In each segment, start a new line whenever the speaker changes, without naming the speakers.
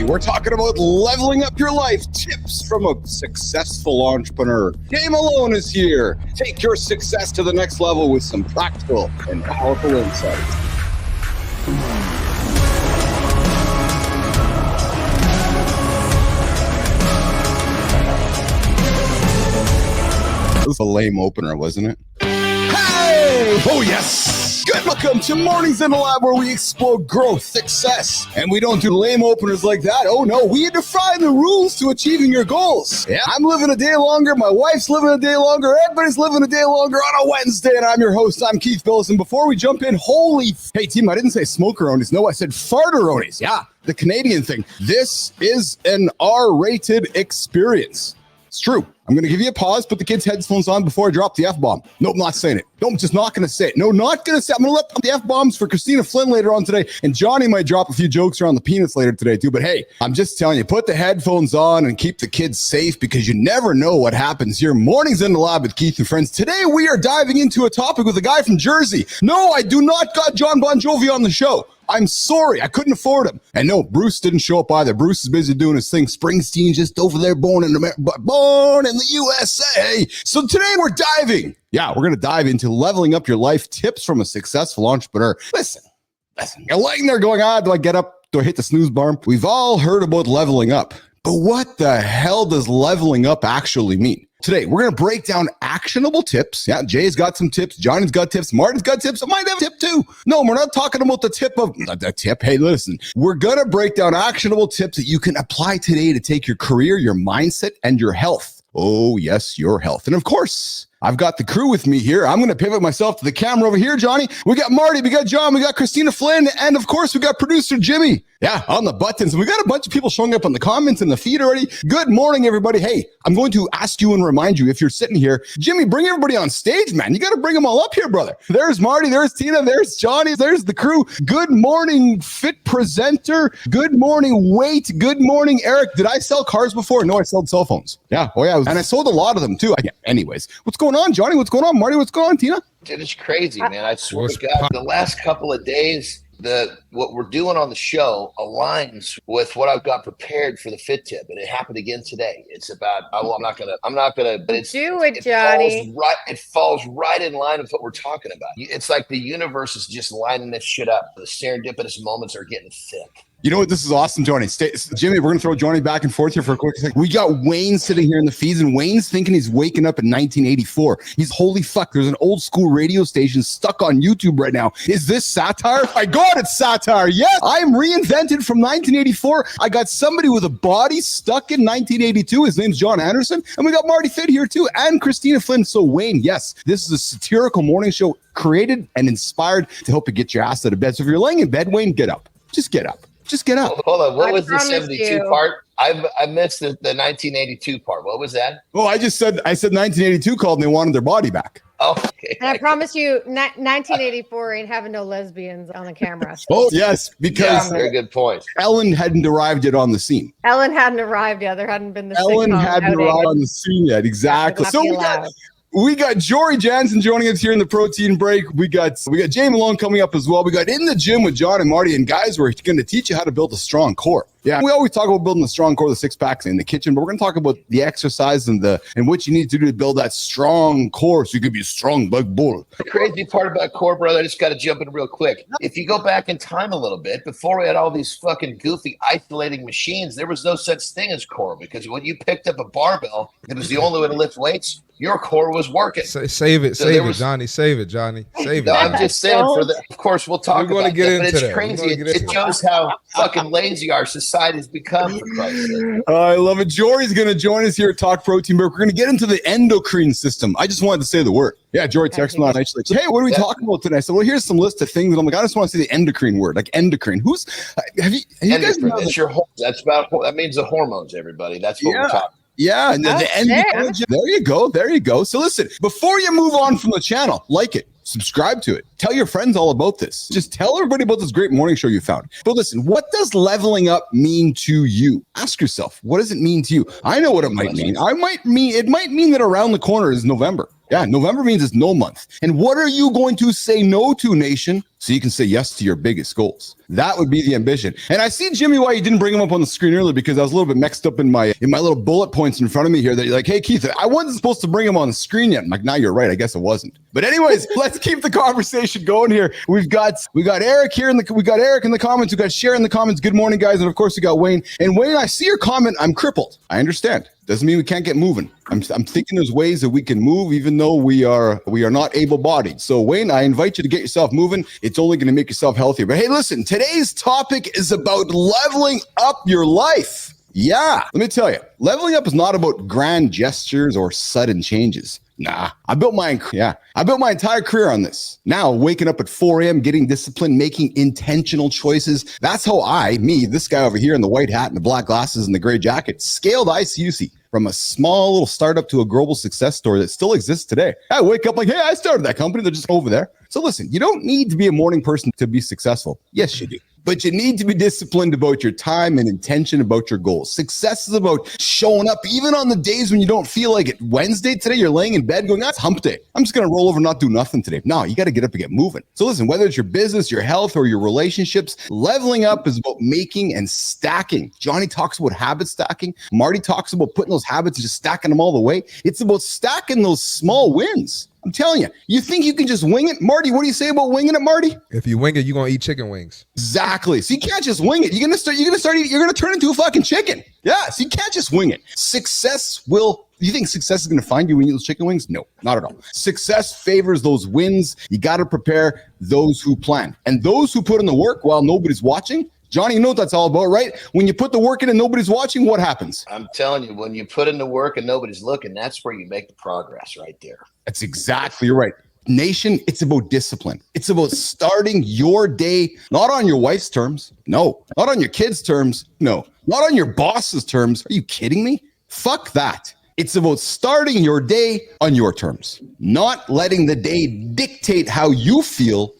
Today, we're talking about leveling up your life, tips from a successful entrepreneur. Jay Malone is here. Take your success to the next level with some practical and powerful insights. This was a lame opener, wasn't it? Hey! Oh, yes! Good. Welcome to Mornings in the Lab, where we explore growth, success, and we don't do lame openers like that. Oh, no. We define the rules to achieving your goals. Yeah, I'm living a day longer. My wife's living a day longer. Everybody's living a day longer on a Wednesday, and I'm your host. I'm Keith Billis, and before we jump in, hey, team, I didn't say smokeronis. No, I said farteronis. Yeah, the Canadian thing. This is an R-rated experience. It's true. I'm going to give you a pause, put the kids' headphones on before I drop the F-bomb. Nope, not saying it. Nope, just not going to say it. No, not going to say it. I'm going to let the F-bombs for Christina Flynn later on today, and Johnny might drop a few jokes around the peanuts later today too. But hey, I'm just telling you, put the headphones on and keep the kids safe, because you never know what happens here. Mornings in the Lab with Keith and friends. Today, we are diving into a topic with a guy from Jersey. No, I do not got John Bon Jovi on the show. I'm sorry, I couldn't afford him. And no, Bruce didn't show up either. Bruce is busy doing his thing. Springsteen just over there, born in the USA. So today we're going to dive into leveling up your life, tips from a successful entrepreneur. Listen, you're lying there going, do I get up? Do I hit the snooze bar? We've all heard about leveling up, but what the hell does leveling up actually mean? Today, we're going to break down actionable tips. Yeah, Jay's got some tips. Johnny's got tips. Martin's got tips. I might have a tip too. No, we're not talking about the tip. Hey, listen, we're going to break down actionable tips that you can apply today to take your career, your mindset, and your health. Oh, yes, your health. And of course, I've got the crew with me here. I'm going to pivot myself to the camera over here, Johnny. We got Marty, we got John, we got Christina Flynn, and of course, we got producer Jimmy. Yeah, on the buttons. We got a bunch of people showing up on the comments and the feed already. Good morning, everybody. Hey, I'm going to ask you and remind you, if you're sitting here, Jimmy, bring everybody on stage, man. You got to bring them all up here, brother. There's Marty, there's Tina, there's Johnny, there's the crew. Good morning, fit presenter. Good morning, Wait. Good morning, Eric. Did I sell cars before? No, I sold cell phones. Yeah, and I sold a lot of them too. Anyways, what's going on, Johnny? What's going on, Marty? What's going on, Tina?
Dude, it's crazy, man. I swear to God, the last couple of days, what we're doing on the show aligns with what I've got prepared for the fit tip, and it happened again today. It's about I'm not gonna but it's Johnny. It falls right in line with what we're talking about. It's like the universe is just lining this shit up. The serendipitous moments are getting thick.
You know what? This is awesome, Johnny. Jimmy, we're going to throw Johnny back and forth here for a quick second. We got Wayne sitting here in the feeds, and Wayne's thinking he's waking up in 1984. He's holy fuck. There's an old school radio station stuck on YouTube right now. Is this satire? My God, it's satire. Yes, I'm reinvented from 1984. I got somebody with a body stuck in 1982. His name's John Anderson. And we got Marty Fit here too, and Christina Flynn. So Wayne, yes, this is a satirical morning show created and inspired to help you get your ass out of bed. So if you're laying in bed, Wayne, get up. Just get up. Just get up.
Hold on. What was the 72 part? I missed the 1982 part. What was that?
Oh, I said 1982 called and they wanted their body back.
Oh, okay.
And I promise you, 1984 ain't having no lesbians on the camera.
Oh, yes, because
very good point.
Ellen hadn't arrived yet on the scene.
Ellen hadn't arrived yet. There hadn't been the
Ellen hadn't arrived on the scene yet. Exactly. So we got Jory Jansen joining us here in the protein break. We got Jay Malone coming up as well. We got In the Gym with John and Marty. And guys, we're going to teach you how to build a strong core. Yeah, we always talk about building a strong core, the six packs in the kitchen, but we're going to talk about the exercise and what you need to do to build that strong core so you can be a strong big bull.
The crazy part about core, brother, I just got to jump in real quick. If you go back in time a little bit, before we had all these fucking goofy isolating machines, there was no such thing as core, because when you picked up a barbell, it was the only way to lift weights. Your core was working.
Save it, Johnny. Save it, Johnny. Save it.
No, I'm just saying. Of course, we'll talk about it. But it's crazy. It shows how fucking lazy our society has become. For Christ's sake.
I love it. Jory's going to join us here at Talk Protein Break. We're going to get into the endocrine system. I just wanted to say the word. Yeah, Jory texted me on actually. Hey, what are we talking about today? I said, well, here's some list of things that I'm like, I just want to say the endocrine word, like endocrine. Have you guys know
that's your that means the hormones, everybody. That's what we're talking.
Yeah, and the endocrine. There you go. So listen, before you move on from the channel, like it, subscribe to it, tell your friends all about this. Just tell everybody about this great morning show you found. But listen, what does leveling up mean to you? Ask yourself, what does it mean to you? I know what it might mean. It might mean that around the corner is November. Yeah, November means it's no month. And what are you going to say no to, nation? so you can say yes to your biggest goals. That would be the ambition. And I see, Jimmy, why you didn't bring him up on the screen earlier, because I was a little bit mixed up in my little bullet points in front of me here that you're like, hey, Keith, I wasn't supposed to bring him on the screen yet. I'm like, now you're right. I guess it wasn't. But anyways, let's keep the conversation going here. We got Eric here we got Eric in the comments. We got Cher in the comments. Good morning, guys. And of course, we got Wayne. And Wayne, I see your comment. I'm crippled. I understand. Doesn't mean we can't get moving. I'm thinking there's ways that we can move even though we are not able-bodied. So Wayne, I invite you to get yourself moving. It's only going to make yourself healthier. But hey, listen, today's topic is about leveling up your life. Yeah, let me tell you, leveling up is not about grand gestures or sudden changes. Nah, I built my entire career on this. Now, waking up at 4 a.m., getting disciplined, making intentional choices. That's how this guy over here in the white hat and the black glasses and the gray jacket, scaled ICUC from a small little startup to a global success story that still exists today. I wake up like, hey, I started that company. They're just over there. So listen, you don't need to be a morning person to be successful. Yes, you do. But you need to be disciplined about your time and intention about your goals. Success is about showing up even on the days when you don't feel like it. Wednesday today, you're laying in bed going, that's hump day. I'm just going to roll over and not do nothing today. No, you got to get up and get moving. So listen, whether it's your business, your health, or your relationships, leveling up is about making and stacking. Johnny talks about habit stacking. Marty talks about putting those habits and just stacking them all the way. It's about stacking those small wins. I'm telling you, you think you can just wing it? Marty, what do you say about winging it, Marty?
If you wing it, you're going to eat chicken wings.
Exactly. So you can't just wing it. You're going to turn into a fucking chicken. Yeah. So you can't just wing it. You think success is going to find you when you eat those chicken wings? No, not at all. Success favors those wins. You got to prepare those who plan. And those who put in the work while nobody's watching. Johnny, you know what that's all about, right? When you put the work in and nobody's watching, what happens?
I'm telling you, when you put in the work and nobody's looking, that's where you make the progress right there.
That's exactly right. Nation, it's about discipline. It's about starting your day, not on your wife's terms. No, not on your kids' terms. No, not on your boss's terms. Are you kidding me? Fuck that. It's about starting your day on your terms, not letting the day dictate how you feel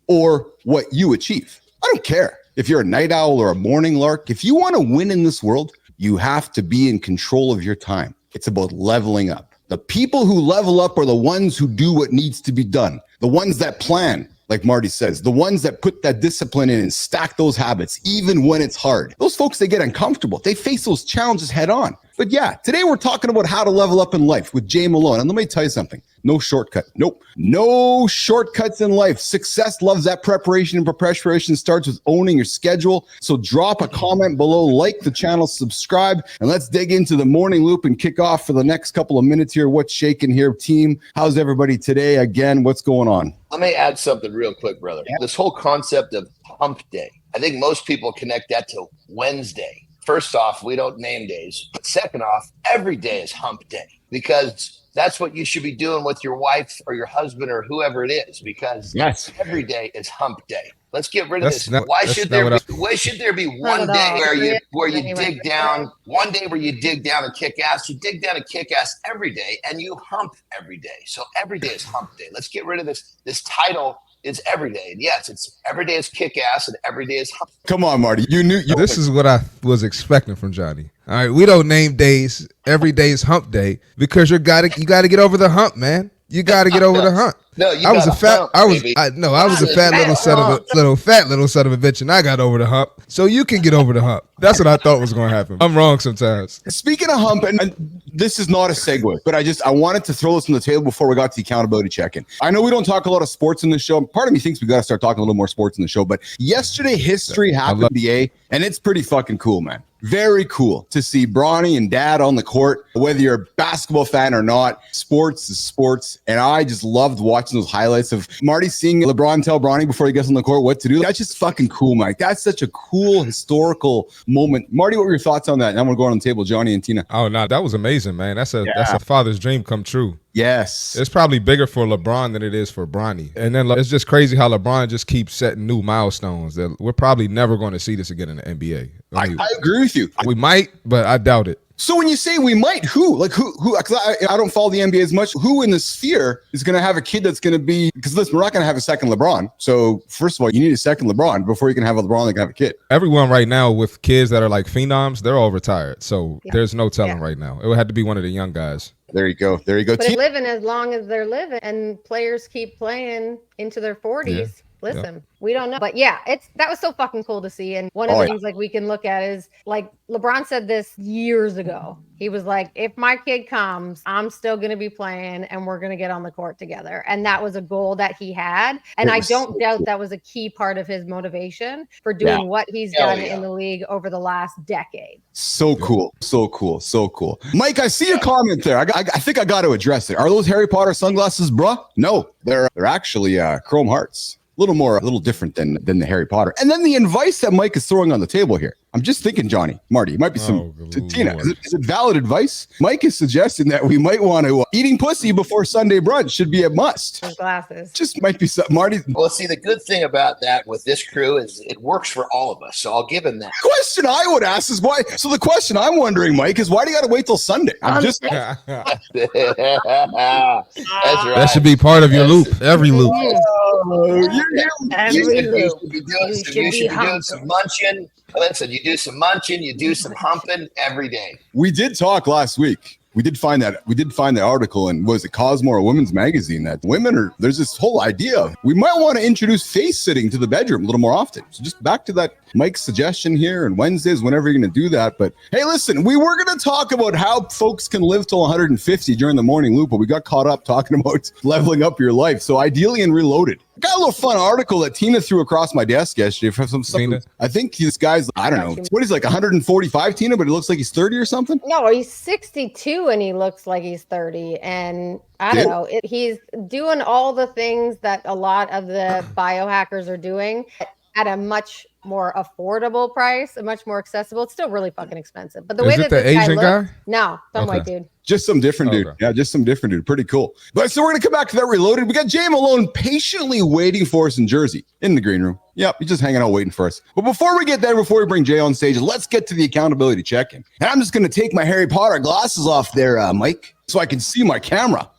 or what you achieve. I don't care if you're a night owl or a morning lark. If you want to win in this world, you have to be in control of your time. It's about leveling up. The people who level up are the ones who do what needs to be done. The ones that plan, like Marty says, the ones that put that discipline in and stack those habits, even when it's hard. Those folks, they get uncomfortable. They face those challenges head on. But yeah, today we're talking about how to level up in life with Jay Malone. And let me tell you something. No shortcut. Nope. No shortcuts in life. Success loves that preparation, and preparation starts with owning your schedule. So drop a comment below, like the channel, subscribe, and let's dig into the morning loop and kick off for the next couple of minutes here. What's shaking here, team? How's everybody today? Again, what's going on?
Let me add something real quick, brother. Yeah. This whole concept of hump day, I think most people connect that to Wednesday. First off, we don't name days. But second off, every day is hump day, because that's what you should be doing with your wife or your husband or whoever it is, because every day is hump day. Let's get rid of this. Why should there be one day where you dig down, one day where you dig down and kick ass? You dig down and kick ass every day, and you hump every day. So every day is hump day. Let's get rid of this title. It's every day. And yes, it's every day is kick ass and every day is hump.
Come on, Marty.
This is what I was expecting from Johnny. All right, we don't name days. Every day is hump day, because you got to get over the hump, man. You got to get over the hump.
No, I was a fat
little son of a bitch, and I got over the hump. So you can get over the hump. That's what I thought was going to happen. I'm wrong sometimes.
Speaking of hump, and this is not a segue, but I wanted to throw this on the table before we got to the accountability check-in. I know we don't talk a lot of sports in the show. Part of me thinks we got to start talking a little more sports in the show, but yesterday history happened in the NBA, and it's pretty fucking cool, man. Very cool to see Bronny and Dad on the court. Whether you're a basketball fan or not, sports is sports. And I just loved watching those highlights of Marty seeing LeBron tell Bronny before he gets on the court what to do. That's just fucking cool, Mike. That's such a cool historical moment. Marty, what were your thoughts on that? And I'm going to go on the table, Johnny and Tina.
Oh, no, that was amazing, man. That's a father's dream come true.
Yes.
It's probably bigger for LeBron than it is for Bronny. And then it's just crazy how LeBron just keeps setting new milestones that we're probably never going to see this again in the NBA.
I agree with you.
We might, but I doubt it.
So when you say we might, who? Because I don't follow the NBA as much. Who in the sphere is going to have a kid that's going to be, because listen, we're not going to have a second LeBron. So first of all, you need a second LeBron before you can have a LeBron that can have a kid.
Everyone right now with kids that are like phenoms, they're all retired. So there's no telling right now. It would have to be one of the young guys.
There you go. There you go.
But they're living as long as they're living, and players keep playing into their 40s. Listen, we don't know. But yeah, that was so fucking cool to see. And one of the things like we can look at is like LeBron said this years ago. He was like, if my kid comes, I'm still going to be playing and we're going to get on the court together. And that was a goal that he had. And I don't doubt that was a key part of his motivation for doing what he's done in the league over the last decade.
So cool. So cool. So cool. Mike, I see your comment there. I think I got to address it. Are those Harry Potter sunglasses, bruh? No, they're actually chrome hearts. A little different than the Harry Potter. And then the advice that Mike is throwing on the table here. I'm just thinking, Johnny, Marty, it might be some Tina. Is it valid advice? Mike is suggesting that we might want to eating pussy before Sunday brunch should be a must.
Glasses.
Just might be something, Marty.
Well, see, the good thing about that with this crew is it works for all of us. So I'll give him that.
Question I would ask is why. So the question I'm wondering, Mike, is why do you got to wait till Sunday? I'm just.
That's right.
That should be part of your loop. Every loop.
You should be doing some munching. Listen, you do some munching, you do some humping every day.
We did talk last week. We did find that article in, was it Cosmo or Women's Magazine, that there's this whole idea of we might want to introduce face sitting to the bedroom a little more often. So just back to that Mike's suggestion here, and Wednesdays, whenever you're going to do that. But hey, listen, we were going to talk about how folks can live till 150 during the morning loop, but we got caught up talking about leveling up your life. So ideally and reloaded. I got a little fun article that Tina threw across my desk yesterday from something. I think this guy's, I don't know, what is like 145, Tina, but it looks like he's 30 or something.
No, he's 62 and he looks like he's 30. And I don't know, he's doing all the things that a lot of the biohackers are doing at a much more affordable price, a much more accessible. It's still really fucking expensive. But the way that
the
this
Asian
guy looks, no, some white dude.
Just some different dude. Yeah, just some different dude. Pretty cool. But so we're going to come back to that reloaded. We got Jay Malone patiently waiting for us in Jersey in the green room. Yep, he's just hanging out waiting for us. But before we get there, before we bring Jay on stage, let's get to the accountability check-in. And I'm just going to take my Harry Potter glasses off there, Mike, so I can see my camera.